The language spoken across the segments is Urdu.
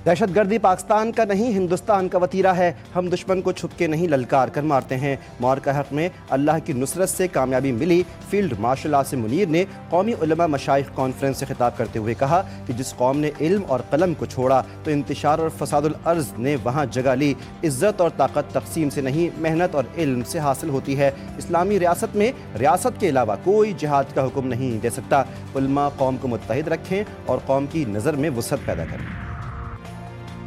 دہشت گردی پاکستان کا نہیں ہندوستان کا وتیرہ ہے، ہم دشمن کو چھپ کے نہیں للکار کر مارتے ہیں۔ معرکہ حق میں اللہ کی نصرت سے کامیابی ملی۔ فیلڈ مارشل عاصم منیر نے قومی علماء مشائخ کانفرنس سے خطاب کرتے ہوئے کہا کہ جس قوم نے علم اور قلم کو چھوڑا تو انتشار اور فساد الارض نے وہاں جگہ لی۔ عزت اور طاقت تقسیم سے نہیں، محنت اور علم سے حاصل ہوتی ہے۔ اسلامی ریاست میں ریاست کے علاوہ کوئی جہاد کا حکم نہیں دے سکتا۔ علماء قوم کو متحد رکھیں اور قوم کی نظر میں وسعت پیدا کریں۔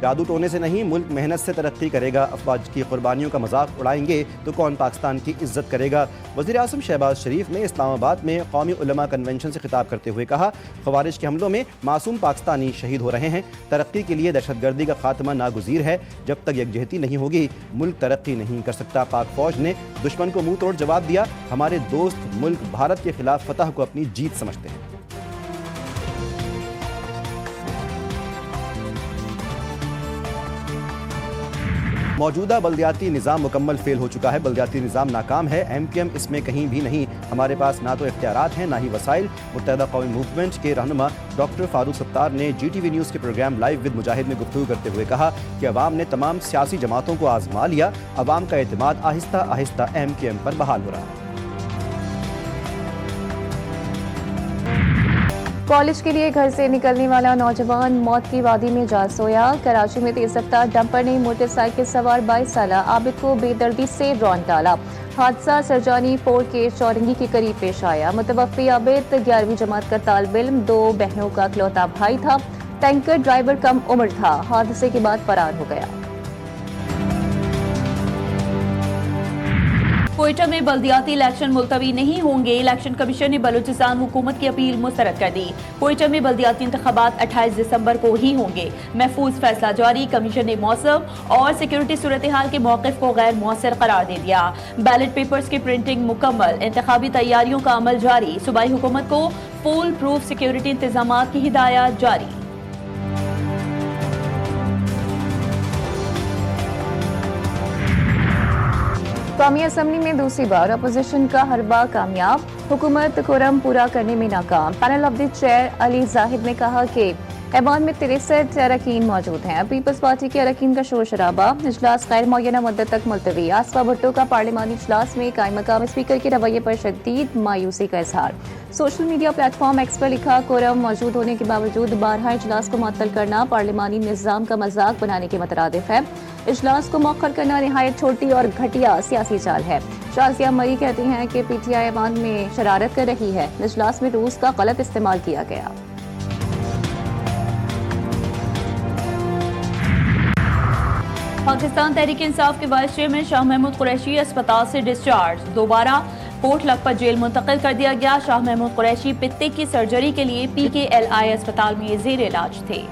جادو ٹونے سے نہیں، ملک محنت سے ترقی کرے گا۔ افواج کی قربانیوں کا مذاق اڑائیں گے تو کون پاکستان کی عزت کرے گا؟ وزیر اعظم شہباز شریف نے اسلام آباد میں قومی علماء کنونشن سے خطاب کرتے ہوئے کہا، خوارج کے حملوں میں معصوم پاکستانی شہید ہو رہے ہیں۔ ترقی کے لیے دہشت گردی کا خاتمہ ناگزیر ہے۔ جب تک یکجہتی نہیں ہوگی، ملک ترقی نہیں کر سکتا۔ پاک فوج نے دشمن کو منہ توڑ جواب دیا۔ ہمارے دوست ملک بھارت کے خلاف فتح کو اپنی جیت سمجھتے ہیں۔ موجودہ بلدیاتی نظام مکمل فیل ہو چکا ہے۔ بلدیاتی نظام ناکام ہے۔ ایم کیو ایم اس میں کہیں بھی نہیں۔ ہمارے پاس نہ تو اختیارات ہیں نہ ہی وسائل۔ متحدہ قومی موومنٹ کے رہنما ڈاکٹر فاروق ستار نے جی ٹی وی نیوز کے پروگرام لائیو ود مجاہد میں گفتگو کرتے ہوئے کہا کہ عوام نے تمام سیاسی جماعتوں کو آزما لیا۔ عوام کا اعتماد آہستہ آہستہ ایم کیو ایم پر بحال ہو رہا ہے۔ کالج کے لیے گھر سے نکلنے والا نوجوان موت کی وادی میں جا سویا۔ کراچی میں تیز رفتار ڈمپر نے موٹر سائیکل سوار 22 سالہ عابد کو بے دردی سے رون ڈالا۔ حادثہ سرجانی پور کے چورنگی کے قریب پیش آیا۔ متوفی عابد 11ویں جماعت کا طالب علم، 2 بہنوں کا اکلوتا بھائی تھا۔ ٹینکر ڈرائیور کم عمر تھا۔ حادثے کے بعد فرار ہو گیا۔ کوئٹہ میں بلدیاتی الیکشن ملتوی نہیں ہوں گے۔ الیکشن کمیشن نے بلوچستان حکومت کی اپیل مسترد کر دی۔ کوئٹہ میں بلدیاتی انتخابات 28 دسمبر کو ہی ہوں گے۔ محفوظ فیصلہ جاری۔ کمیشن نے موسم اور سیکورٹی صورتحال کے موقف کو غیر مؤثر قرار دے دیا۔ بیلٹ پیپرز کی پرنٹنگ مکمل۔ انتخابی تیاریوں کا عمل جاری۔ صوبائی حکومت کو فول پروف سیکورٹی انتظامات کی ہدایات جاری۔ قومی اسمبلی میں دوسری بار اپوزیشن کا حربہ کامیاب۔ حکومت قرم پورا کرنے میں ناکام۔ پینل آف دی چیئر علی زاہد نے کہا کہ ایوان میں 63 اراکین موجود ہیں۔ پیپلز پارٹی کے اراکین کا شور شرابہ۔ اجلاس غیر معینہ مدت تک ملتوی۔ آصفہ بھٹو کا پارلیمانی اجلاس میں قائم مقام اسپیکر کے رویے پر شدید مایوسی کا اظہار۔ سوشل میڈیا پلیٹ فارم ایکس پر لکھا، قرم موجود ہونے کے باوجود بارہا اجلاس کو معطل کرنا پارلیمانی نظام کا مذاق بنانے کے مترادف ہے۔ اجلاس کو مؤخر کرنا نہایت چھوٹی اور گھٹیا سیاسی چال ہے۔ شازیہ مری کہتی ہیں کہ پی ٹی آئی ایوان میں شرارت کر رہی ہے۔ اجلاس میں روس کا غلط استعمال کیا گیا۔ پاکستان تحریک انصاف کے وائس چیئرمین شاہ محمود قریشی اسپتال سے ڈسچارج۔ دوبارہ کوٹ لکھپت جیل منتقل کر دیا گیا۔ شاہ محمود قریشی پتے کی سرجری کے لیے پی کے ایل آئی اسپتال میں زیر علاج تھے۔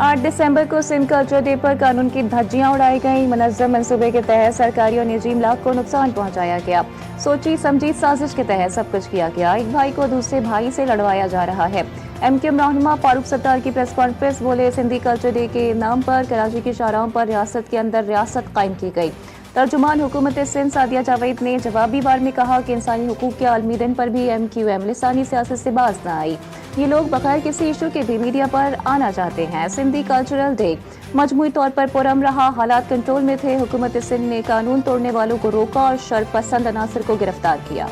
8 دسمبر کو سندھ کلچر ڈے پر قانون کی دھجیاں اڑائی گئیں۔ منظم منصوبے کے تحت سرکاری اور نجی املاک کو نقصان پہنچایا گیا۔ سوچی سمجھی سازش کے تحت سب کچھ کیا گیا۔ ایک بھائی کو دوسرے بھائی سے لڑوایا جا رہا ہے۔ ایم کیو ایم رہنما فاروق ستار کی پریس کانفرنس، بولے سندھی کلچر ڈے کے نام پر کراچی کی شاہراہوں پر ریاست کے اندر ریاست قائم کی گئی۔ ترجمان حکومت سندھ سعدیہ جاوید نے جوابی وار میں کہا کہ انسانی حقوق کے عالمی دن پر بھی ایم کیو ایم لسانی سیاست سے باز نہ آئی۔ یہ لوگ بغیر کسی ایشو کے بھی میڈیا پر آنا چاہتے ہیں۔ سندھی کلچرل ڈے مجموعی طور پر پرامن رہا، حالات کنٹرول میں تھے۔ حکومت سندھ نے قانون توڑنے والوں کو روکا اور شر پسند عناصر کو گرفتار کیا۔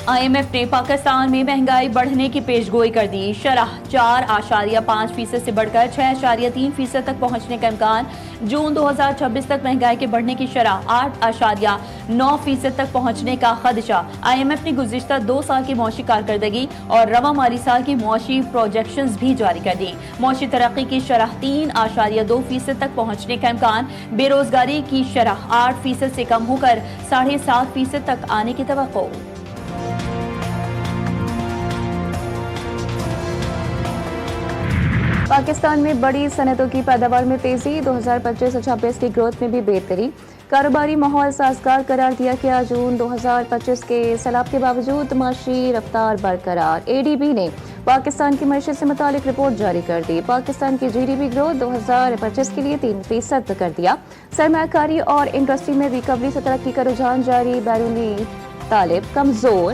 آئی ایم ایف نے پاکستان میں مہنگائی بڑھنے کی پیش گوئی کر دی۔ شرح 4.5% سے بڑھ کر 6.3% تک پہنچنے کا امکان۔ جون 2026 تک مہنگائی کے بڑھنے کی شرح 8.9% تک پہنچنے کا خدشہ۔ آئی ایم ایف نے گزشتہ 2 سال کی معاشی کارکردگی اور رواں مالی سال کی معاشی پروجیکشنز بھی جاری کر دی۔ معاشی ترقی کی شرح 3.2% تک پہنچنے کا امکان۔ بے روزگاری کی شرح 8% سے کم ہو کر 7.5% تک آنے کی توقع۔ پاکستان میں بڑی صنعتوں کی پیداوار میں تیزی۔ 2025-26 کی گروتھ میں بھی بہتری۔ کاروباری ماحول سازگار قرار دیا گیا۔ جون 2025 کے سیلاب کے باوجود معاشی رفتار برقرار۔ اے ڈی بی نے پاکستان کی معیشت سے متعلق رپورٹ جاری کر دی۔ پاکستان کی جی ڈی پی گروتھ 2025 کے لیے 3% کر دیا۔ سرمایہ کاری اور انڈسٹری میں ریکوری سے ترقی کا رجحان جاری۔ بیرونی طالب کمزور۔